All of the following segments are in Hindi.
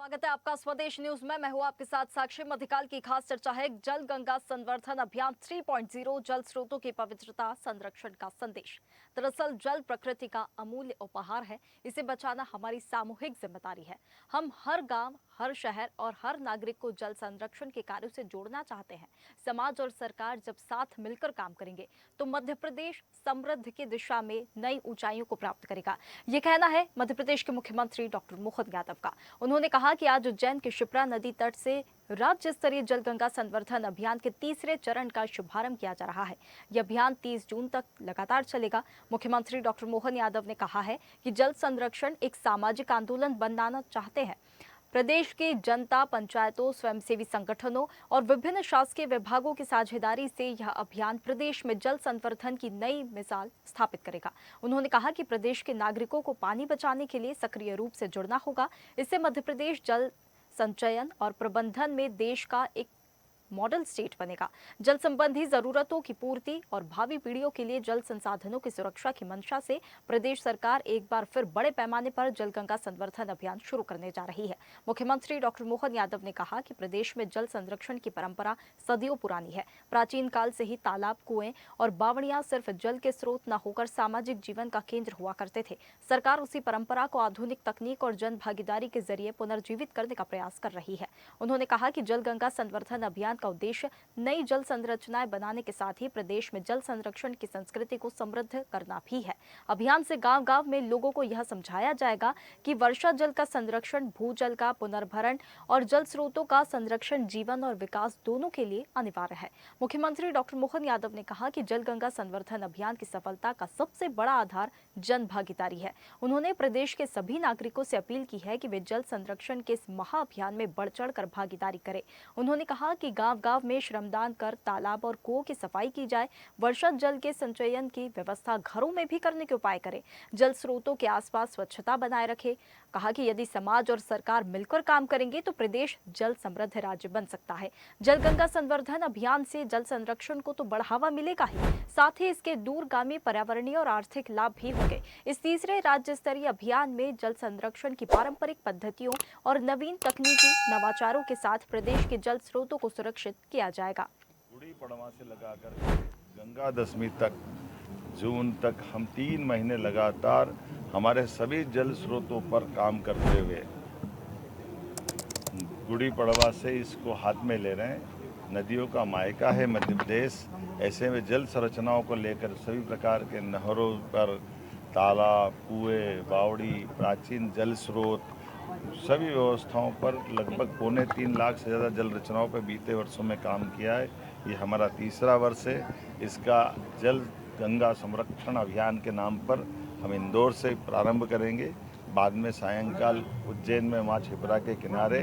स्वागत है आपका स्वदेश न्यूज में। मैं हूं आपके साथ साक्षी। मध्यकाल की खास चर्चा है जल गंगा संवर्धन अभियान 3.0, जल स्रोतों की पवित्रता संरक्षण का संदेश। दरअसल जल प्रकृति का अमूल्य उपहार है, इसे बचाना हमारी सामूहिक जिम्मेदारी है। हम हर गांव, हर शहर और हर नागरिक को जल संरक्षण के कार्यों से जोड़ना चाहते हैं। समाज और सरकार जब साथ मिलकर काम करेंगे तो मध्य प्रदेश समृद्धि की दिशा में नई ऊंचाइयों को प्राप्त करेगा। ये कहना है मध्य प्रदेश के मुख्यमंत्री डॉक्टर मोहन यादव का। उन्होंने कहा कि आज उज्जैन के शिप्रा नदी तट से राज्य स्तरीय जल गंगा संवर्धन अभियान के तीसरे चरण का शुभारंभ किया जा रहा है। यह अभियान 30 जून तक लगातार चलेगा। मुख्यमंत्री डॉक्टर मोहन यादव ने कहा है कि जल संरक्षण एक सामाजिक आंदोलन बनाना चाहते हैं। प्रदेश की जनता, पंचायतों, स्वयंसेवी संगठनों और विभिन्न शासकीय विभागों की साझेदारी से यह अभियान प्रदेश में जल संवर्धन की नई मिसाल स्थापित करेगा। उन्होंने कहा कि प्रदेश के नागरिकों को पानी बचाने के लिए सक्रिय रूप से जुड़ना होगा। इससे मध्य प्रदेश जल संचयन और प्रबंधन में देश का एक मॉडल स्टेट बनेगा। जल संबंधी जरूरतों की पूर्ति और भावी पीढ़ियों के लिए जल संसाधनों की सुरक्षा की मंशा से प्रदेश सरकार एक बार फिर बड़े पैमाने पर जल गंगा संवर्धन अभियान शुरू करने जा रही है। मुख्यमंत्री डॉक्टर मोहन यादव ने कहा कि प्रदेश में जल संरक्षण की परंपरा सदियों पुरानी है। प्राचीन काल से ही तालाब, कुएं और बावड़ियां सिर्फ जल के स्रोत न होकर सामाजिक जीवन का केंद्र हुआ करते थे। सरकार उसी परंपरा को आधुनिक तकनीक और जन भागीदारी के जरिए पुनर्जीवित करने का प्रयास कर रही है। उन्होंने कहा कि जल गंगा संवर्धन अभियान का उद्देश्य नई जल संरचनाएं बनाने के साथ ही प्रदेश में जल संरक्षण की संस्कृति को समृद्ध करना भी है। अभियान से गांव-गांव में लोगों को यह समझाया जाएगा कि वर्षा जल का संरक्षण, भूजल का पुनर्भरण और जल स्रोतों का संरक्षण जीवन और विकास दोनों के लिए अनिवार्य है। मुख्यमंत्री डॉक्टर मोहन यादव ने कहा कि जल गंगा संवर्धन अभियान की सफलता का सबसे बड़ा आधार जन भागीदारी है। उन्होंने प्रदेश के सभी नागरिकों से अपील की है कि वे जल संरक्षण के इस महाअभियान में बढ़ चढ़कर भागीदारी करें। उन्होंने कहा कि गांव-गांव में श्रमदान कर तालाब और कुओं की सफाई की जाए। वर्षा जल के संचयन की व्यवस्था घरों में भी करने के उपाय करें। जल स्रोतों के आसपास स्वच्छता बनाए रखें। कहा कि यदि समाज और सरकार मिलकर काम करेंगे तो प्रदेश जल समृद्ध राज्य बन सकता है। जल गंगा संवर्धन अभियान से जल संरक्षण को तो बढ़ावा मिलेगा ही, साथ ही इसके दूरगामी पर्यावरणीय और आर्थिक लाभ भी होंगे। इस तीसरे राज्य स्तरीय अभियान में जल संरक्षण की पारंपरिक पद्धतियों और नवीन तकनीकी नवाचारों के साथ प्रदेश के जल स्रोतों को सुरक्षित किया जाएगा। गुड़ी पड़वा से लगाकर गंगा दशमी तक, जून तक हम 3 महीने लगातार हमारे सभी जल स्रोतों पर काम करते हुए गुड़ी पड़वा से इसको हाथ में ले रहे हैं। नदियों का मायका है मध्य प्रदेश। ऐसे में जल संरचनाओं को लेकर सभी प्रकार के नहरों पर तालाब, कुएं, बावड़ी, प्राचीन जल स्रोत, सभी व्यवस्थाओं पर लगभग 3.25 लाख से ज़्यादा जल रचनाओं पर बीते वर्षों में काम किया है। ये हमारा तीसरा वर्ष है। इसका जल गंगा संरक्षण अभियान के नाम पर हम इंदौर से प्रारंभ करेंगे। बाद में सायंकाल उज्जैन में माँ क्षिप्रा के किनारे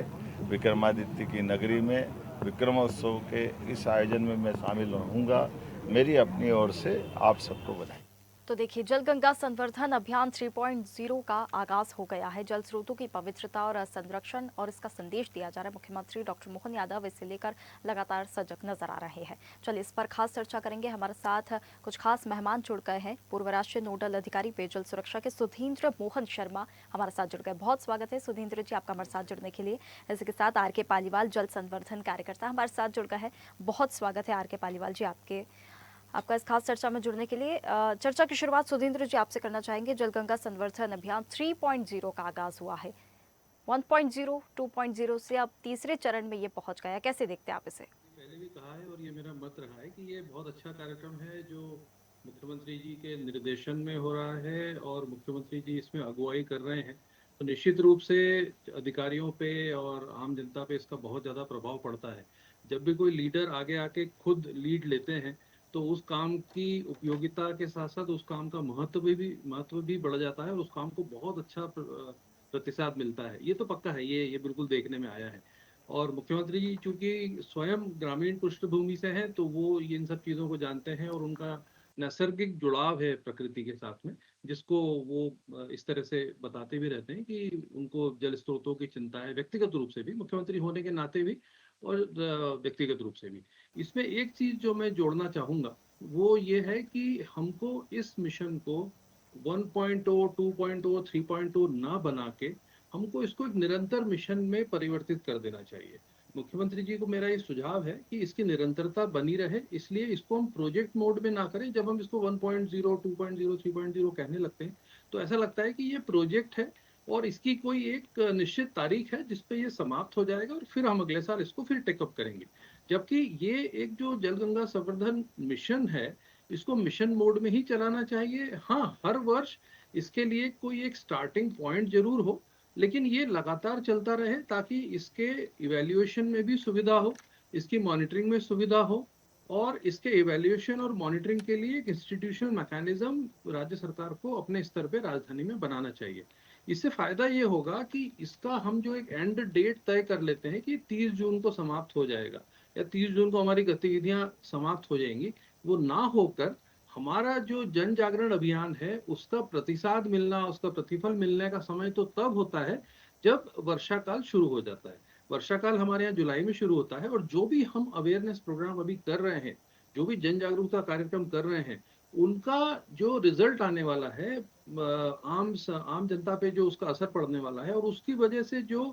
विक्रमादित्य की नगरी में विक्रमोत्सव के इस आयोजन में मैं शामिल रहूँगा। मेरी अपनी ओर से आप सबको बधाई। तो देखिए, जल गंगा संवर्धन अभियान 3.0 का आगाज हो गया है। जल स्रोतों की पवित्रता और संरक्षण और इसका संदेश दिया जा रहा है। मुख्यमंत्री डॉक्टर मोहन यादव इसे लेकर लगातार सजग नजर आ रहे हैं। चलिए इस पर खास चर्चा करेंगे। हमारे साथ कुछ खास मेहमान जुड़ गए हैं। पूर्व राष्ट्रीय नोडल अधिकारी पेयजल सुरक्षा के सुधींद्र मोहन शर्मा हमारे साथ जुड़ गए। बहुत स्वागत है सुधींद्र जी आपका हमारे साथ जुड़ने के लिए। इसी के साथ आर के पालीवाल, जल संवर्धन कार्यकर्ता हमारे साथ जुड़ गए हैं। बहुत स्वागत है आर के पालीवाल जी आपका इस खास चर्चा में जुड़ने के लिए। चर्चा की शुरुआत सुधींद्र जी आपसे करना चाहेंगे। जल गंगा संवर्धन अभियान 3.0 का आगाज हुआ है। 1.0, 2.0 से अब तीसरे चरण में ये पहुंच गया। कैसे देखते हैं आप इसे? पहले भी कहा है और ये मेरा मत रहा है कि ये बहुत अच्छा कार्यक्रम है जो मुख्यमंत्री जी के निर्देशन में हो रहा है और मुख्यमंत्री जी इसमें अगुवाई कर रहे हैं। तो निश्चित रूप से अधिकारियों पे और आम जनता पे इसका बहुत ज़्यादा प्रभाव पड़ता है। जब भी कोई लीडर आगे आके खुद लीड लेते हैं तो उस काम की उपयोगिता के साथ साथ उस काम का महत्व भी बढ़ जाता है और उस काम को बहुत अच्छा प्रतिसाद मिलता है। ये तो पक्का है, ये बिल्कुल देखने में आया है। और मुख्यमंत्री जी चूंकि स्वयं ग्रामीण पृष्ठभूमि से हैं तो वो इन सब चीज़ों को जानते हैं और उनका नैसर्गिक जुड़ाव है प्रकृति के साथ में, जिसको वो इस तरह से बताते भी रहते हैं कि उनको जल स्रोतों की चिंता है, व्यक्तिगत रूप से भी, मुख्यमंत्री होने के नाते भी और व्यक्तिगत रूप से भी। इसमें एक चीज जो मैं जोड़ना चाहूंगा वो ये है कि हमको इस मिशन को 1.0, 2.0, 3.0 ना बना के हमको इसको एक निरंतर मिशन में परिवर्तित कर देना चाहिए। मुख्यमंत्री जी को मेरा ये सुझाव है कि इसकी निरंतरता बनी रहे, इसलिए इसको हम प्रोजेक्ट मोड में ना करें। जब हम इसको 1.0, 2.0, 3.0 कहने लगते हैं तो ऐसा लगता है कि ये प्रोजेक्ट है और इसकी कोई एक निश्चित तारीख है जिस पे ये समाप्त हो जाएगा और फिर हम अगले साल इसको फिर टेकअप करेंगे। जबकि ये एक जो जल गंगा संवर्धन मिशन है, इसको मिशन मोड में ही चलाना चाहिए। हाँ, हर वर्ष इसके लिए कोई एक स्टार्टिंग पॉइंट जरूर हो, लेकिन ये लगातार चलता रहे ताकि इसके इवैल्यूएशन में भी सुविधा हो, इसकी मॉनिटरिंग में सुविधा हो और इसके इवैल्यूएशन और मॉनिटरिंग के लिए एक इंस्टीट्यूशनल मैकेनिज्म राज्य सरकार को अपने स्तर पे राजधानी में बनाना चाहिए। इससे फायदा ये होगा कि इसका हम जो एक एंड डेट तय कर लेते हैं कि 30 जून को समाप्त हो जाएगा या 30 जून को हमारी गतिविधियां समाप्त हो जाएंगी, वो ना होकर हमारा जो जन जागरण अभियान है उसका प्रतिसाद मिलना, उसका प्रतिफल मिलने का समय तो तब होता है जब वर्षा काल शुरू हो जाता है। वर्षा काल हमारे यहाँ जुलाई में शुरू होता है और जो भी हम अवेयरनेस प्रोग्राम अभी कर रहे हैं, जो भी जन जागरूकता कार्यक्रम कर रहे हैं, उनका जो रिजल्ट आने वाला है, आम जनता पे जो उसका असर पड़ने वाला है और उसकी वजह से जो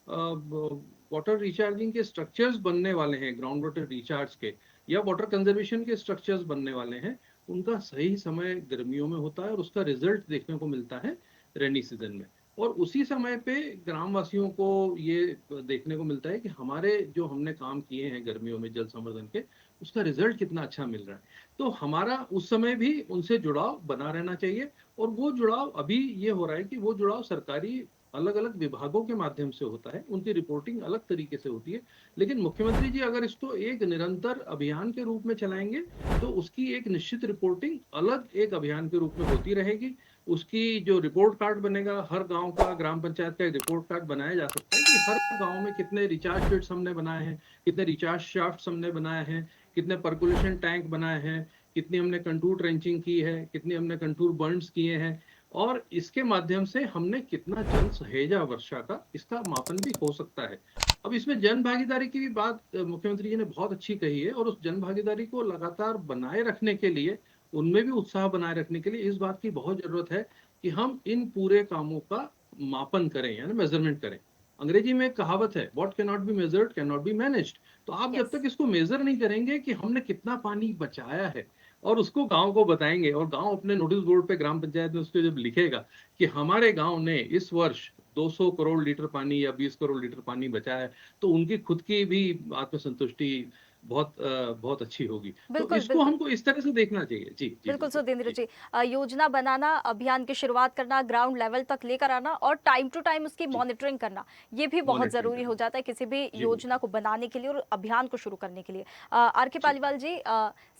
वाटर रिचार्जिंग के स्ट्रक्चर्स बनने वाले हैं, ग्राउंड वाटर रिचार्ज के या वाटर कंजर्वेशन के स्ट्रक्चर्स बनने वाले हैं, उनका सही समय गर्मियों में होता है और उसका रिजल्ट देखने को मिलता है रेनी सीजन में। और उसी समय पे ग्रामवासियों को ये देखने को मिलता है कि हमारे जो हमने काम किए हैं गर्मियों में जल संवर्धन के, उसका रिजल्ट कितना अच्छा मिल रहा है। तो हमारा उस समय भी उनसे जुड़ाव बना रहना चाहिए और वो जुड़ाव अभी ये हो रहा है कि वो जुड़ाव सरकारी अलग अलग विभागों के माध्यम से होता है, उनकी रिपोर्टिंग अलग तरीके से होती है। लेकिन मुख्यमंत्री जी अगर इसको एक निरंतर अभियान के रूप में चलाएंगे तो उसकी एक निश्चित रिपोर्टिंग अलग एक अभियान के रूप में होती रहेगी। उसकी जो रिपोर्ट कार्ड बनेगा, हर गांव का, ग्राम पंचायत का एक रिपोर्ट कार्ड बनाया जा सकता है कि हर गांव में कितने रिचार्ज पिट्स हमने बनाए हैं, कितने रिचार्ज शाफ्ट हमने बनाए हैं, कितने पर्कुलेशन टैंक बनाए हैं, कितनी हमने कंटूर ट्रेंचिंग की है, कितनी हमने कंटूर बर्न्स किए हैं और इसके माध्यम से हमने कितना जल सहेजा वर्षा का, इसका मापन भी हो सकता है। अब इसमें जन भागीदारी की भी बात मुख्यमंत्री जी ने बहुत अच्छी कही है और उस जन भागीदारी को लगातार बनाए रखने के लिए, उनमें भी उत्साह बनाए रखने के लिए इस बात की बहुत जरूरत है कि हम इन पूरे कामों का मापन करें, यानी मेजरमेंट करें। अंग्रेजी में एक कहावत है, what can not be measured can not be managed. तो आप जब यस। तक इसको मेजर नहीं करेंगे कि हमने कितना पानी बचाया है और उसको गांव को बताएंगे और गांव अपने नोटिस बोर्ड पे ग्राम पंचायत में उसको जब लिखेगा कि हमारे गांव ने इस वर्ष 200 करोड़ लीटर पानी या 20 करोड़ लीटर पानी बचाया है, तो उनकी खुद की भी आत्मसंतुष्टि बहुत अच्छी होगी। तो बिल्कुल, इसको बिल्कुल। हमको इस तरह से देखना चाहिए। जी जी बिल्कुल बिल्कुल सुधींद्र जी जी, योजना बनाना, अभियान की शुरुआत करना, ग्राउंड लेवल तक लेकर आना और टाइम टू टाइम उसकी जी। मॉनिटरिंग करना, ये भी बहुत मॉनिटरिंग जरूरी हो करना। जाता है किसी भी जी योजना बिल्कुल। को बनाने के लिए और अभियान को शुरू करने के लिए। आर के जी पालीवाल जी,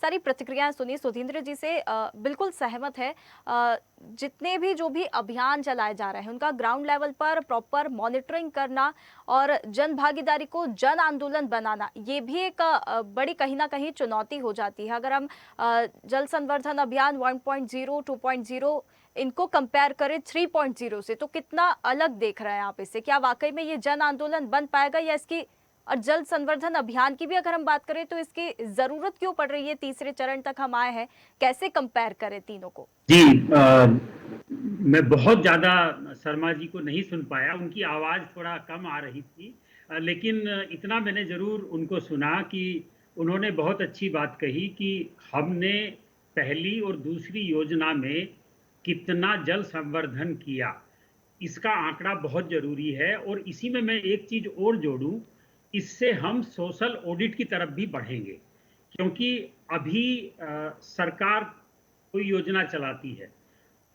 सारी प्रतिक्रियाएं सुनी, सुधींद्र जी से बिल्कुल सहमत है। जितने भी जो भी अभियान चलाए जा रहे हैं उनका ग्राउंड लेवल पर प्रॉपर मॉनिटरिंग करना और जन भागीदारी को जन आंदोलन बनाना, ये भी एक बड़ी कहीं ना कहीं चुनौती हो जाती है। अगर हम जल संवर्धन अभियान 1.0, 2.0 इनको कंपेयर करें 3.0 से, तो कितना अलग देख रहे हैं आप इससे? क्या वाकई में ये जन आंदोलन बन पाएगा या इसकी, और जल संवर्धन अभियान की भी अगर हम बात करें तो इसकी जरूरत क्यों पड़ रही है? तीसरे चरण तक हम आए हैं, कैसे कंपेयर करें तीनों को? जी, मैं बहुत ज्यादा शर्मा जी को नहीं सुन पाया, उनकी आवाज थोड़ा कम आ रही थी। लेकिन इतना मैंने जरूर उनको सुना कि उन्होंने बहुत अच्छी बात कही कि हमने पहली और दूसरी योजना में कितना जल संवर्धन किया, इसका आंकड़ा बहुत जरूरी है। और इसी में मैं एक चीज और जोड़ूं, इससे हम सोशल ऑडिट की तरफ भी बढ़ेंगे, क्योंकि अभी सरकार कोई योजना चलाती है,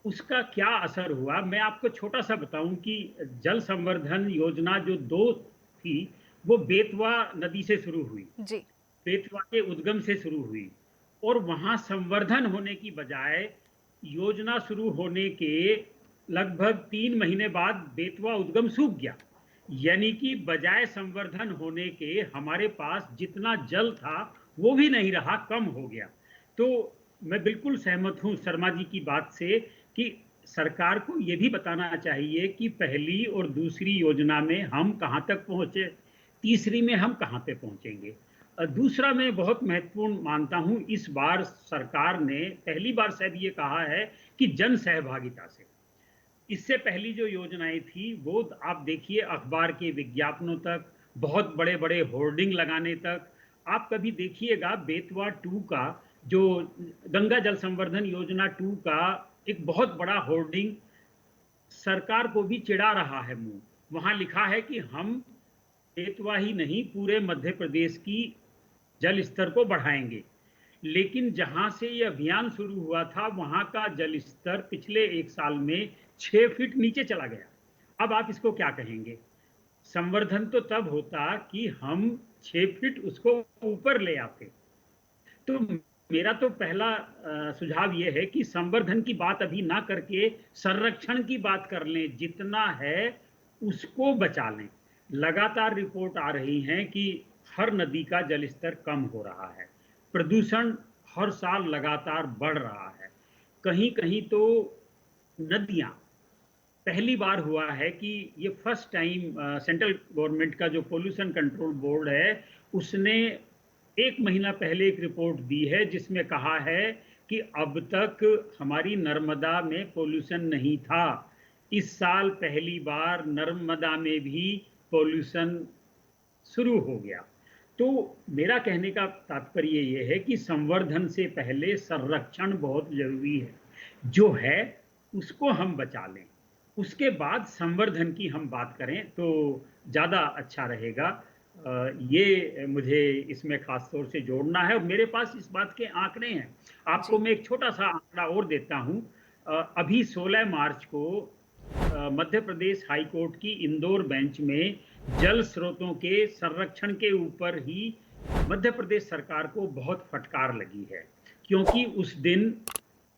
उसका क्या असर हुआ। मैं आपको छोटा सा बताऊं कि जल संवर्धन योजना जो 2 थी, वो बेतवा नदी से शुरू हुई, जी। बेतवा के उद्गम से शुरू हुई और वहां संवर्धन होने की बजाय योजना शुरू होने के लगभग 3 महीने बाद बेतवा उद्गम सूख गया। यानी कि बजाय संवर्धन होने के हमारे पास जितना जल था वो भी नहीं रहा, कम हो गया। तो मैं बिल्कुल सहमत हूं शर्मा जी की बात से कि सरकार को यह भी बताना चाहिए कि पहली और दूसरी योजना में हम कहां तक पहुंचे, तीसरी में हम कहां पे पहुंचेंगे। दूसरा मैं बहुत महत्वपूर्ण मानता हूं, इस बार सरकार ने पहली बार शायद ये कहा है कि जन सहभागिता से, इससे पहली जो योजनाएं थी वो आप देखिए अखबार के विज्ञापनों तक, बहुत बड़े बड़े होर्डिंग लगाने तक। आप कभी देखिएगा बेतवा 2 का जो गंगा जल संवर्धन योजना 2 का एक बहुत बड़ा होर्डिंग सरकार को भी चिढ़ा रहा है मुंह। वहां लिखा है कि हम बेतवा ही नहीं पूरे मध्य प्रदेश की जल स्तर को बढ़ाएंगे। लेकिन जहां से ये अभियान शुरू हुआ था वहां का जल स्तर पिछले 1 साल में 6 फीट नीचे चला गया। अब आप इसको क्या कहेंगे? संवर्धन तो तब होता कि हम 6 फीट उसको ऊपर ले आते। तो मेरा तो पहला सुझाव ये है कि संवर्धन की बात अभी ना करके संरक्षण की बात कर लें, जितना है उसको बचा लें। लगातार रिपोर्ट आ रही हैं कि हर नदी का जल स्तर कम हो रहा है, प्रदूषण हर साल लगातार बढ़ रहा है। कहीं कहीं तो नदियां, पहली बार हुआ है कि ये फर्स्ट टाइम सेंट्रल गवर्नमेंट का जो पोल्यूशन कंट्रोल बोर्ड है उसने 1 महीना पहले एक रिपोर्ट दी है जिसमें कहा है कि अब तक हमारी नर्मदा में पोल्यूशन नहीं था। इस साल पहली बार नर्मदा में भी पोल्यूशन शुरू हो गया। तो मेरा कहने का तात्पर्य ये है कि संवर्धन से पहले संरक्षण बहुत जरूरी है। जो है उसको हम बचा लें, उसके बाद संवर्धन की हम बात करें तो ज़्यादा अच्छा रहेगा। ये मुझे इसमें खास तौर से जोड़ना है और मेरे पास इस बात के आंकड़े हैं। आपको जी। मैं एक छोटा सा आंकड़ा और देता हूं। अभी 16 मार्च को मध्य प्रदेश हाई कोर्ट की इंदौर बेंच में जल स्रोतों के संरक्षण के ऊपर ही मध्य प्रदेश सरकार को बहुत फटकार लगी है, क्योंकि उस दिन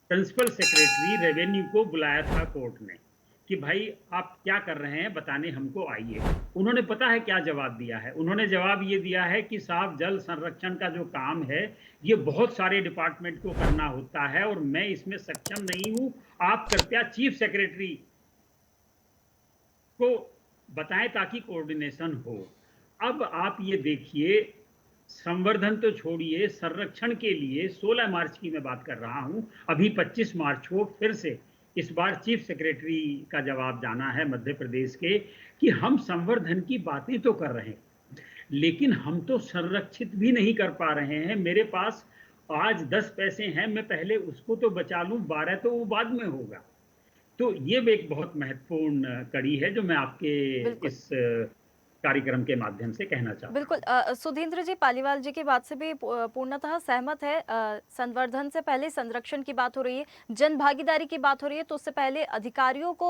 प्रिंसिपल सेक्रेटरी रेवेन्यू को बुलाया था कोर्ट ने कि भाई आप क्या कर रहे हैं बताने हमको आइए। उन्होंने पता है क्या जवाब दिया है? उन्होंने जवाब ये दिया है कि साहब जल संरक्षण का जो काम है ये बहुत सारे डिपार्टमेंट को करना होता है और मैं इसमें सक्षम नहीं हूं, आप कृपया चीफ सेक्रेटरी को बताएं ताकि कोऑर्डिनेशन हो। अब आप ये देखिए, संवर्धन तो छोड़िए, संरक्षण के लिए 16 मार्च की मैं बात कर रहा हूं, अभी 25 मार्च को फिर से इस बार चीफ सेक्रेटरी का जवाब जाना है मध्य प्रदेश के कि हम संवर्धन की बातें तो कर रहे हैं लेकिन हम तो संरक्षित भी नहीं कर पा रहे हैं। मेरे पास आज 10 पैसे हैं, मैं पहले उसको तो बचा लूं, 12 तो वो बाद में होगा। तो ये भी एक बहुत महत्वपूर्ण कड़ी है जो मैं आपके बिल्कुल। इस कार्यक्रम के माध्यम से कहना चाहता बिल्कुल। हूं। सुधींद्र जी, पालीवाल जी की बात से भी पूर्णतः सहमत है। संवर्धन से पहले संरक्षण की बात हो रही है, जन भागीदारी की बात हो रही है, तो उससे पहले अधिकारियों को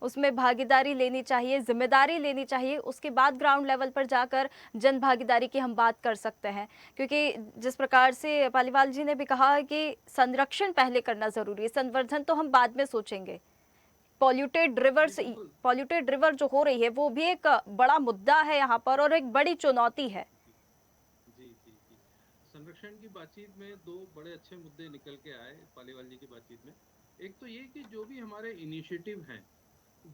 उसमें भागीदारी लेनी चाहिए, जिम्मेदारी लेनी चाहिए, उसके बाद ग्राउंड लेवल पर जाकर जन भागीदारी की हम बात कर सकते हैं। क्योंकि जिस प्रकार से पालीवाल जी ने भी कहा है कि संरक्षण पहले करना जरूरी है, संवर्धन तो हम बाद में सोचेंगे। पॉल्यूटेड रिवर जो हो रही है वो भी एक बड़ा मुद्दा है यहाँ पर और एक बड़ी चुनौती है। जी जी जी। संरक्षण की बातचीत में दो बड़े अच्छे मुद्दे निकल के आए पालीवाल जी की बातचीत में। एक तो ये कि जो भी हमारे इनिशिएटिव हैं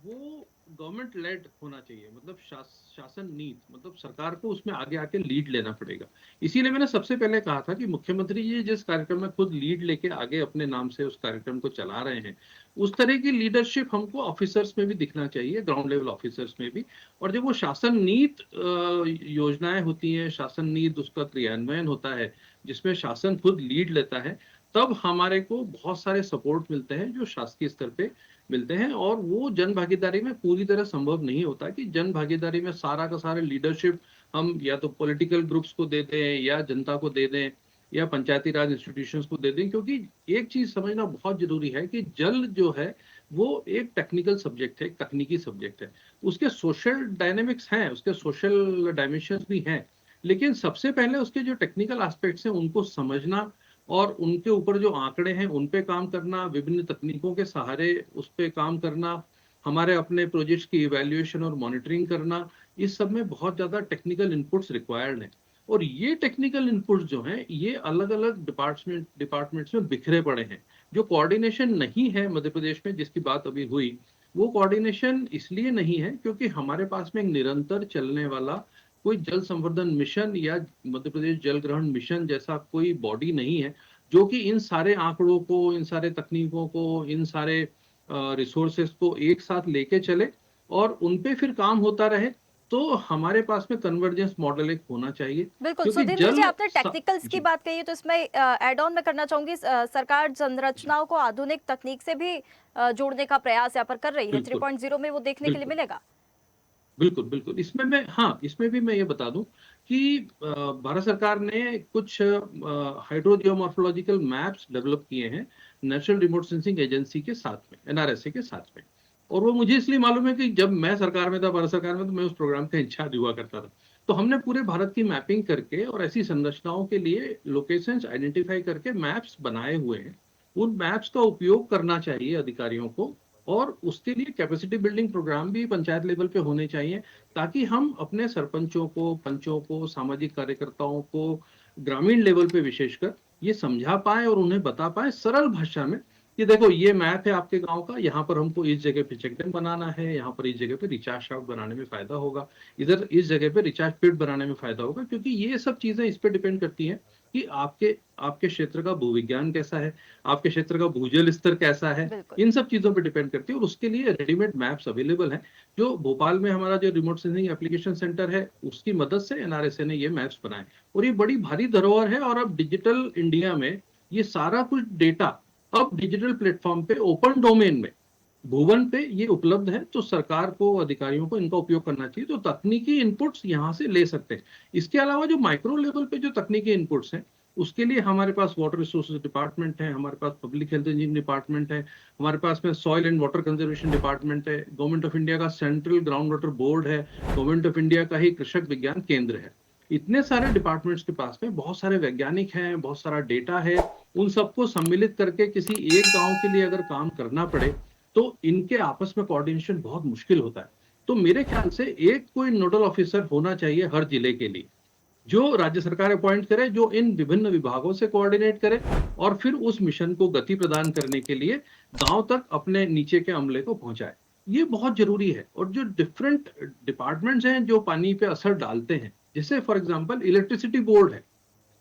वो गवर्नमेंट लेड होना चाहिए, मतलब शासन नीति, मतलब सरकार को उसमें आगे आके लीड लेना पड़ेगा। इसीलिए मैंने सबसे पहले कहा था कि मुख्यमंत्री जी जिस कार्यक्रम में खुद लीड लेके आगे अपने नाम से उस कार्यक्रम को चला रहे हैं, उस तरह की लीडरशिप हमको ऑफिसर्स में भी दिखना चाहिए, ग्राउंड लेवल ऑफिसर्स में भी। और जब वो शासन नीति योजनाएं होती हैं, शासन नीति उसका क्रियान्वयन होता है जिसमें शासन खुद लीड लेता है, तब हमारे को बहुत सारे सपोर्ट मिलते हैं जो शासकीय स्तर पे मिलते हैं। और वो जन भागीदारी में पूरी तरह संभव नहीं होता कि जन भागीदारी में सारा का सारा लीडरशिप हम या तो पॉलिटिकल ग्रुप्स को दे दें या जनता को दे दें या पंचायती राज इंस्टीट्यूशंस को दे दें। क्योंकि एक चीज समझना बहुत जरूरी है कि जल जो है वो एक टेक्निकल सब्जेक्ट है, एक तकनीकी सब्जेक्ट है। उसके सोशल डायनेमिक्स हैं, उसके सोशल डायमेंशंस भी हैं, लेकिन सबसे पहले उसके जो टेक्निकल एस्पेक्ट्स हैं उनको समझना और उनके ऊपर जो आंकड़े हैं उन पे काम करना, विभिन्न तकनीकों के सहारे उस पे काम करना, हमारे अपने प्रोजेक्ट्स की इवैल्यूएशन और मॉनिटरिंग करना, इस सब में बहुत ज्यादा टेक्निकल इनपुट्स रिक्वायर्ड हैं। और ये टेक्निकल इनपुट्स जो हैं ये अलग अलग डिपार्टमेंट्स में बिखरे पड़े हैं। जो कोऑर्डिनेशन नहीं है मध्य प्रदेश में जिसकी बात अभी हुई, वो कोऑर्डिनेशन इसलिए नहीं है क्योंकि हमारे पास में एक निरंतर चलने वाला कोई जल संवर्धन मिशन या मध्य प्रदेश जल ग्रहण मिशन जैसा कोई बॉडी नहीं है जो कि इन सारे आंकड़ों को, इन सारे तकनीकों को, इन सारे रिसोर्सेस को एक साथ लेके चले और उन पे फिर काम होता रहे, तो हमारे पास में कन्वर्जेंस मॉडल एक होना चाहिए। बिल्कुल क्योंकि सुधींद्र जी, आपने स- टेक्निकल्स की जी बात कही है, तो इसमें ऐड ऑन में करना चाहूंगी, सरकार संरचनाओं को आधुनिक तकनीक से भी जोड़ने का प्रयास यहाँ पर कर रही है। बिल्कुल 3.0 में वो देखने के लिए बिल्कुल मिलेगा। बिल्कुल बिल्कुल। इसमें मैं, हाँ, इसमें भी मैं ये बता दूं कि भारत सरकार ने कुछ हाइड्रो जियोमॉर्फोलॉजिकल मैप्स डेवलप किए हैं नेशनल रिमोट सेंसिंग एजेंसी के साथ में, एनआरएसए के साथ में। और वो मुझे इसलिए मालूम है कि जब मैं सरकार में था, भारत सरकार में, तो मैं उस प्रोग्राम का इंचार्ज हुआ करता था। तो हमने पूरे भारत की मैपिंग करके और ऐसी संरचनाओं के लिए लोकेशंस आइडेंटिफाई करके मैप्स बनाए हुए हैं। उन मैप्स का उपयोग करना चाहिए अधिकारियों को, और उसके लिए कैपेसिटी बिल्डिंग प्रोग्राम भी पंचायत लेवल पे होने चाहिए, ताकि हम अपने सरपंचों को, पंचों को, सामाजिक कार्यकर्ताओं को ग्रामीण लेवल पे विशेषकर ये समझा पाए और उन्हें बता पाए सरल भाषा में कि देखो ये मैप है आपके गांव का, यहाँ पर हमको इस जगह पे चेक डैम बनाना है, यहाँ पर इस जगह पे रिचार्ज शाफ्ट बनाने में फायदा होगा, इधर इस जगह पे रिचार्ज पिट बनाने में फायदा होगा। क्योंकि ये सब चीजें इस पे डिपेंड करती हैं कि आपके आपके क्षेत्र का भूविज्ञान कैसा है, आपके क्षेत्र का भूजल स्तर कैसा है। बिल्कुल। इन सब चीजों पे डिपेंड करती है, और उसके लिए रेडीमेड मैप्स अवेलेबल हैं। जो भोपाल में हमारा जो रिमोट सेंसिंग एप्लीकेशन सेंटर है, उसकी मदद से एनआरएसए ने ये मैप्स बनाए। और ये बड़ी भारी धरोहर है, और अब डिजिटल इंडिया में ये सारा कुछ डेटा अब डिजिटल प्लेटफॉर्म पे ओपन डोमेन में भुवन पे ये उपलब्ध है। तो सरकार को, अधिकारियों को इनका उपयोग करना चाहिए, तो तकनीकी इनपुट्स यहाँ से ले सकते हैं। इसके अलावा जो माइक्रो लेवल पे जो तकनीकी इनपुट्स हैं, उसके लिए हमारे पास वाटर रिसोर्सेज डिपार्टमेंट है, हमारे पास पब्लिक हेल्थ इंजीनियरिंग डिपार्टमेंट है, हमारे पास में soil and water conservation department है, गवर्नमेंट ऑफ इंडिया का सेंट्रल ग्राउंड वाटर बोर्ड है, गवर्नमेंट ऑफ इंडिया का ही कृषक विज्ञान केंद्र है। इतने सारे डिपार्टमेंट्स के पास में बहुत सारे वैज्ञानिक हैं, बहुत सारा डेटा है। उन सबको सम्मिलित करके किसी एक गांव के लिए अगर काम करना पड़े, तो इनके आपस में कोऑर्डिनेशन बहुत मुश्किल होता है। तो मेरे ख्याल से एक कोई नोडल ऑफिसर होना चाहिए हर जिले के लिए, जो राज्य सरकार अपॉइंट करे, जो इन विभिन्न विभागों से कोऑर्डिनेट करे, और फिर उस मिशन को गति प्रदान करने के लिए गांव तक अपने नीचे के अमले को पहुंचाए। ये बहुत जरूरी है। और जो डिफरेंट डिपार्टमेंट्स हैं जो पानी पे असर डालते हैं, जैसे फॉर एग्जांपल इलेक्ट्रिसिटी बोर्ड है,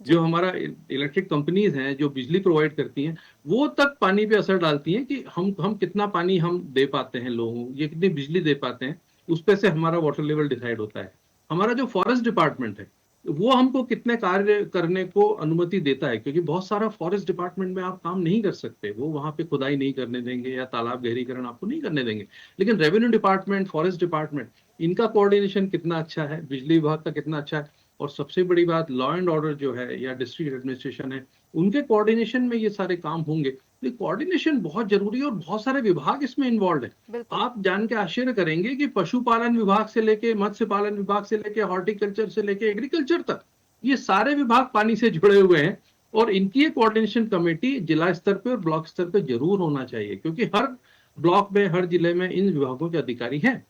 जी जो हमारा इलेक्ट्रिक कंपनीज हैं जो बिजली प्रोवाइड करती हैं, वो तक पानी पे असर डालती हैं कि हम कितना पानी हम दे पाते हैं लोगों को, ये कितनी बिजली दे पाते हैं। उस पे से हमारा वाटर लेवल डिसाइड होता है। हमारा जो फॉरेस्ट डिपार्टमेंट है, वो हमको कितने कार्य करने को अनुमति देता है, क्योंकि बहुत सारा फॉरेस्ट डिपार्टमेंट में आप काम नहीं कर सकते, वो वहां पे खुदाई नहीं करने देंगे या तालाब गहरीकरण आपको नहीं करने देंगे। लेकिन रेवेन्यू डिपार्टमेंट, फॉरेस्ट डिपार्टमेंट, इनका कोऑर्डिनेशन कितना अच्छा है, बिजली विभाग का कितना अच्छा है। और सबसे बड़ी बात, लॉ एंड ऑर्डर जो है या डिस्ट्रिक्ट एडमिनिस्ट्रेशन है, उनके कोऑर्डिनेशन में ये सारे काम होंगे। तो कोऑर्डिनेशन बहुत जरूरी है, और बहुत सारे विभाग इसमें इन्वॉल्व है। बिल्कुल। आप जान के आश्चर्य करेंगे कि पशुपालन विभाग से लेके, मत्स्य पालन विभाग से लेके, हॉर्टिकल्चर से लेके एग्रीकल्चर तक, ये सारे विभाग पानी से जुड़े हुए हैं। और इनकी एक कोऑर्डिनेशन कमेटी जिला स्तर पे और ब्लॉक स्तर पे जरूर होना चाहिए, क्योंकि हर ब्लॉक में, हर जिले में इन विभागों के अधिकारी हैं।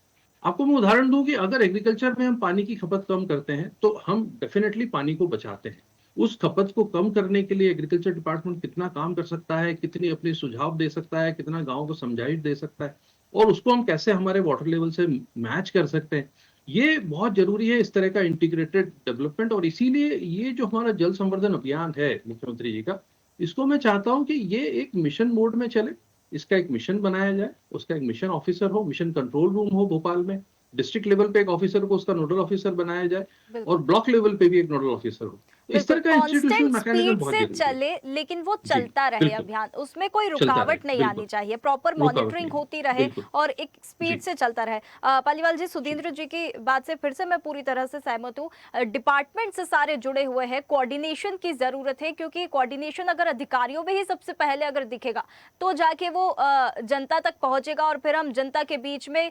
आपको मैं उदाहरण दूं कि अगर एग्रीकल्चर में हम पानी की खपत कम करते हैं, तो हम डेफिनेटली पानी को बचाते हैं। उस खपत को कम करने के लिए एग्रीकल्चर डिपार्टमेंट कितना काम कर सकता है, कितनी अपनी सुझाव दे सकता है, कितना गांव को समझाइश दे सकता है, और उसको हम कैसे हमारे वाटर लेवल से मैच कर सकते हैं, ये बहुत जरूरी है, इस तरह का इंटीग्रेटेड डेवलपमेंट। और इसीलिए ये जो हमारा जल संवर्धन अभियान है मुख्यमंत्री जी का, इसको मैं चाहता हूं कि ये एक मिशन मोड में चले। इसका एक मिशन बनाया जाए, उसका एक मिशन ऑफिसर हो, मिशन कंट्रोल रूम हो भोपाल में, डिस्ट्रिक्ट लेवल पे एक ऑफिसर को उसका नोडल ऑफिसर बनाया जाए, और बिल्कुल ब्लॉक लेवल पे भी एक नोडल ऑफिसर हो। तो इस बिल्कुल, तरह का इंस्टीट्यूशनल कांस्टेंट मैकेनिज्म स्पीड बहुत से जरूरी है। चले, लेकिन वो जी चलता रहे बिल्कुल, अभियान, उसमें कोई चलता रहे, रुकावट नहीं आनी बिल्कुल, चाहिए, प्रॉपर रुकावट मॉनिटरिंग नहीं, होती रहे बिल्कुल। और एक स्पीड जी से चलता रहे। पालीवाल जी, जी सुधींद्र जी की बात से फिर से मैं पूरी तरह से सहमत हूँ। डिपार्टमेंट से सारे जुड़े हुए हैं, कोऑर्डिनेशन की जरूरत है, क्योंकि कोऑर्डिनेशन अगर अधिकारियों में ही सबसे पहले अगर दिखेगा, तो जाके वो जनता तक पहुंचेगा, और फिर हम जनता के बीच में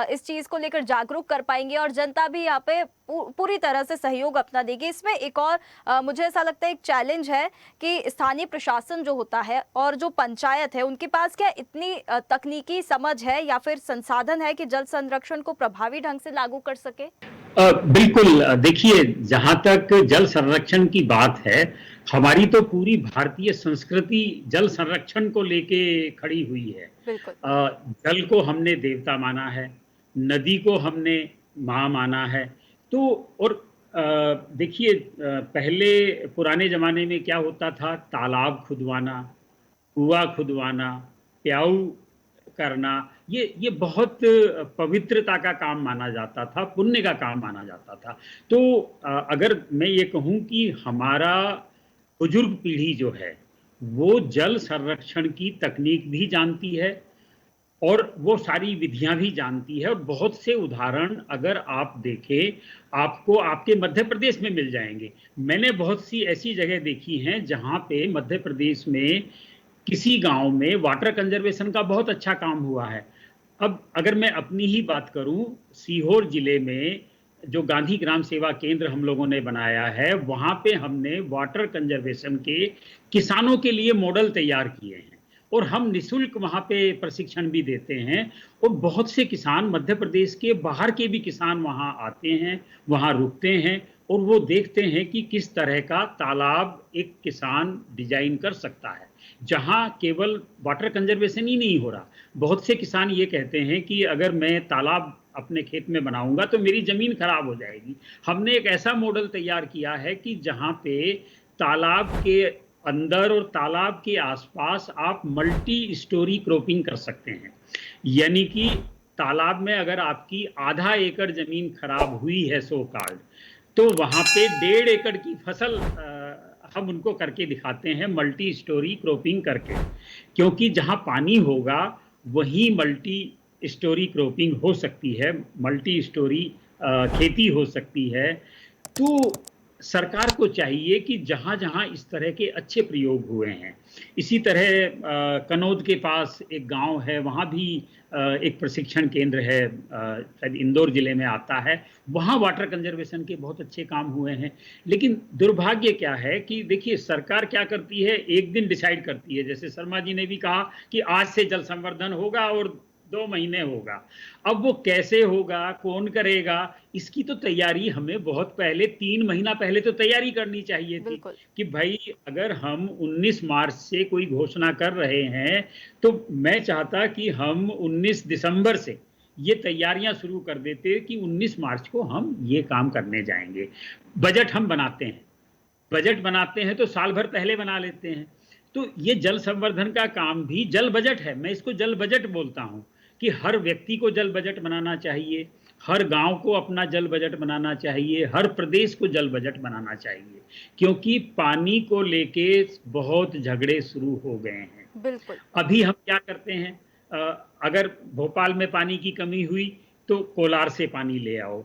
इस चीज को लेकर जागरूक कर पाएंगे, और जनता भी यहाँ पे पूरी तरह से सहयोग अपना देगी। इसमें एक और मुझे ऐसा लगता है एक चैलेंज है कि स्थानीय प्रशासन जो होता है और जो पंचायत है, उनके पास क्या इतनी तकनीकी समझ है या फिर संसाधन है कि जल संरक्षण को प्रभावी ढंग से लागू कर सके? बिल्कुल। देखिए, जहां तक जल संरक्षण की बात है, हमारी तो पूरी भारतीय संस्कृति जल संरक्षण को लेके खड़ी हुई है। बिल्कुल जल को हमने देवता माना है, नदी को हमने माँ माना है। तो और देखिए, पहले पुराने जमाने में क्या होता था, तालाब खुदवाना, कुआं खुदवाना, प्याऊ करना, ये बहुत पवित्रता का काम माना जाता था, पुण्य का काम माना जाता था। तो अगर मैं ये कहूँ कि हमारा बुजुर्ग पीढ़ी जो है, वो जल संरक्षण की तकनीक भी जानती है और वो सारी विधियां भी जानती है, और बहुत से उदाहरण अगर आप देखें, आपको आपके मध्य प्रदेश में मिल जाएंगे। मैंने बहुत सी ऐसी जगह देखी हैं जहां पे मध्य प्रदेश में किसी गांव में वाटर कंजर्वेशन का बहुत अच्छा काम हुआ है। अब अगर मैं अपनी ही बात करूं, सीहोर जिले में जो गांधी ग्राम सेवा केंद्र हम लोगों ने बनाया है, वहां पे हमने वाटर कंजर्वेशन के किसानों के लिए मॉडल तैयार किए हैं, और हम निशुल्क वहां पे प्रशिक्षण भी देते हैं। और बहुत से किसान, मध्य प्रदेश के बाहर के भी किसान वहां आते हैं, वहां रुकते हैं, और वो देखते हैं कि किस तरह का तालाब एक किसान डिजाइन कर सकता है, जहां केवल वाटर कंजर्वेशन ही नहीं हो रहा। बहुत से किसान ये कहते हैं कि अगर मैं तालाब अपने खेत में बनाऊंगा तो मेरी जमीन खराब हो जाएगी। हमने एक ऐसा मॉडल तैयार किया है कि जहां पे तालाब के अंदर और तालाब के आसपास आप मल्टी स्टोरी क्रॉपिंग कर सकते हैं। यानी कि तालाब में अगर आपकी आधा एकड़ जमीन खराब हुई है सो कार्ड, तो वहां पे 1.5 एकड़ की फसल हम उनको करके दिखाते हैं, मल्टी स्टोरी क्रॉपिंग करके। क्योंकि जहां पानी होगा वहीं मल्टी स्टोरी क्रॉपिंग हो सकती है, मल्टी स्टोरी खेती हो सकती है। तो सरकार को चाहिए कि जहां जहां इस तरह के अच्छे प्रयोग हुए हैं, इसी तरह कनौद के पास एक गांव है, वहां भी एक प्रशिक्षण केंद्र है, शायद इंदौर जिले में आता है, वहां वाटर कंजर्वेशन के बहुत अच्छे काम हुए हैं। लेकिन दुर्भाग्य क्या है कि देखिए, सरकार क्या करती है, एक दिन डिसाइड करती है, जैसे शर्मा जी ने भी कहा कि आज से जल संवर्धन होगा और 2 महीने होगा। अब वो कैसे होगा, कौन करेगा, इसकी तो तैयारी हमें बहुत पहले, 3 महीना पहले तो तैयारी करनी चाहिए थी। बिल्कुल। कि भाई अगर हम 19 मार्च से कोई घोषणा कर रहे हैं, तो मैं चाहता कि हम 19 दिसंबर से ये तैयारियां शुरू कर देते कि 19 मार्च को हम ये काम करने जाएंगे। बजट हम बनाते हैं, बजट बनाते हैं तो साल भर पहले बना लेते हैं। तो ये जल संवर्धन का काम भी जल बजट है, मैं इसको जल बजट बोलता हूं, कि हर व्यक्ति को जल बजट बनाना चाहिए, हर गांव को अपना जल बजट बनाना चाहिए, हर प्रदेश को जल बजट बनाना चाहिए। क्योंकि पानी को लेके बहुत झगड़े शुरू हो गए हैं। बिल्कुल। अभी हम क्या करते हैं, अगर भोपाल में पानी की कमी हुई तो कोलार से पानी ले आओ,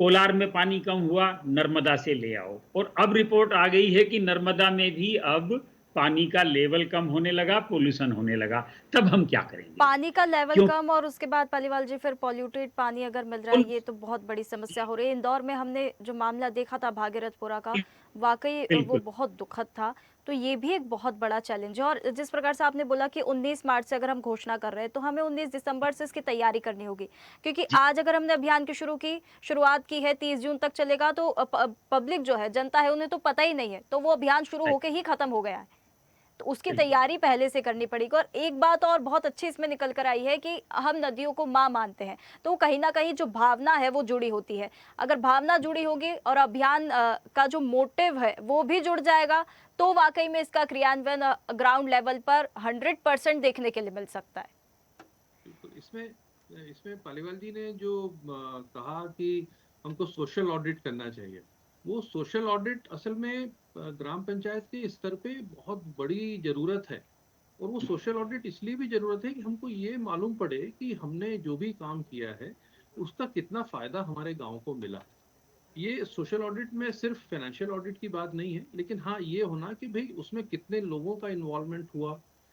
कोलार में पानी कम हुआ नर्मदा से ले आओ, और अब रिपोर्ट आ गई है कि नर्मदा में भी अब पानी का लेवल कम होने लगा, पोल्यूशन होने लगा। तब हम क्या करेंगे? पानी का लेवल क्यों? कम और उसके बाद पालीवाल जी फिर पॉल्यूटेड पानी अगर मिल रहा है, ये तो बहुत बड़ी समस्या हो रही है। इंदौर में हमने जो मामला देखा था भागीरथपुरा का, वाकई वो बिल्कुल। बहुत दुखद था। तो ये भी एक बहुत बड़ा चैलेंज है। और जिस प्रकार से आपने बोला कि 19 मार्च से अगर हम घोषणा कर रहे हैं, तो हमें 19 दिसंबर से इसकी तैयारी करनी होगी। क्योंकि जी, आज अगर हमने अभियान की शुरुआत की है, 30 जून तक चलेगा, तो पब्लिक जो है, जनता है, उन्हें तो पता ही नहीं है, तो वो अभियान शुरू सही, होके ही खत्म हो गया है। तो उसकी बिल्कुल। तैयारी पहले से करनी पड़ेगी। और एक बात और बहुत अच्छी इसमें निकल कर आई है कि हम नदियों को माँ मानते हैं, तो कहीं ना कहीं जो भावना है वो जुड़ी होती है। अगर भावना जुड़ी होगी और अभियान का जो मोटिव है वो भी जुड़ जाएगा, तो वाकई में इसका क्रियान्वयन ग्राउंड लेवल पर 100% देखने के लिए मिल सकता है। बिल्कुल। इसमें इसमें पालीवाल जी ने जो कहा कि हमको सोशल ऑडिट करना चाहिए, वो सोशल ऑडिट असल में ग्राम पंचायत के स्तर पे बहुत बड़ी जरूरत है। और वो सोशल ऑडिट इसलिए भी जरूरत है कि हमको ये मालूम पड़े कि हमने जो भी काम किया है उसका कितना फायदा हमारे गांव को मिला। ये सोशल ऑडिट में सिर्फ फाइनेंशियल ऑडिट की बात नहीं है, लेकिन हाँ ये होना कि भाई उसमें कितने लोगों का इन्वॉल्वमेंट हुआ,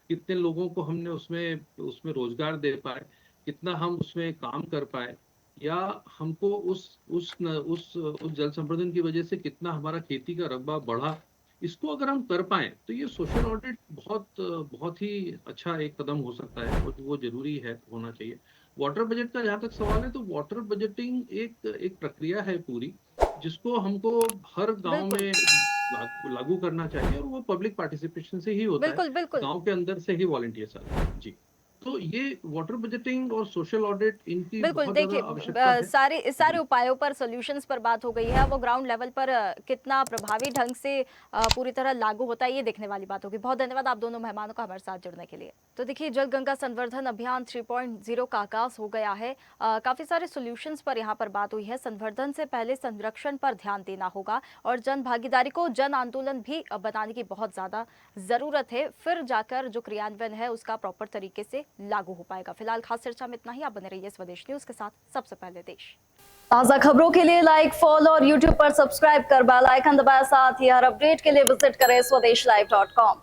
कितने लोगों को हमने उसमें उसमें रोजगार दे पाए, कितना हम उसमें काम कर पाए, या हमको उस जल संवर्धन की वजह से कितना हमारा खेती का रकबा बढ़ा। इसको अगर हम कर पाए तो ये सोशल ऑडिट बहुत बहुत ही अच्छा एक कदम हो सकता है, और वो जरूरी है, होना चाहिए। वाटर बजट का जहां तक सवाल है, तो वाटर बजटिंग एक एक प्रक्रिया है पूरी, जिसको हमको हर गांव बिल्कुल में लागू करना चाहिए, और वो पब्लिक पार्टिसिपेशन से ही होता है, बिल्कुल। बिल्कुल गांव के अंदर से ही वॉलंटियर्स आते हैं। जी। तो ये वाटर बजटिंग और सोशल ऑडिट इनकी बिल्कुल बहुत देखिए ज़्यादा आवश्यकता है। सारे उपायों पर सॉल्यूशंस पर बात हो गई है, वो ग्राउंड लेवल पर कितना प्रभावी ढंग से पूरी तरह लागू होता है ये देखने वाली बात होगी। बहुत धन्यवाद आप दोनों मेहमानों का हमारे साथ जुड़ने के लिए। तो देखिए जल गंगा संवर्धन अभियान 3.0 का आगाज हो गया है। काफी सारे सॉल्यूशंस पर यहाँ पर बात हुई है। संवर्धन से पहले संरक्षण पर ध्यान देना होगा और जन भागीदारी को जन आंदोलन भी बनाने की बहुत ज्यादा जरूरत है, फिर जाकर जो क्रियान्वयन है उसका प्रॉपर तरीके से लागू हो पाएगा। फिलहाल खास चर्चा में इतना ही। आप बने रहिए स्वदेश न्यूज के साथ, सबसे पहले देश। ताजा खबरों के लिए लाइक, फॉलो और यूट्यूब पर सब्सक्राइब कर बेल आइकन दबाएं। साथ ही हर अपडेट के लिए विजिट करें स्वदेशलाइव.com।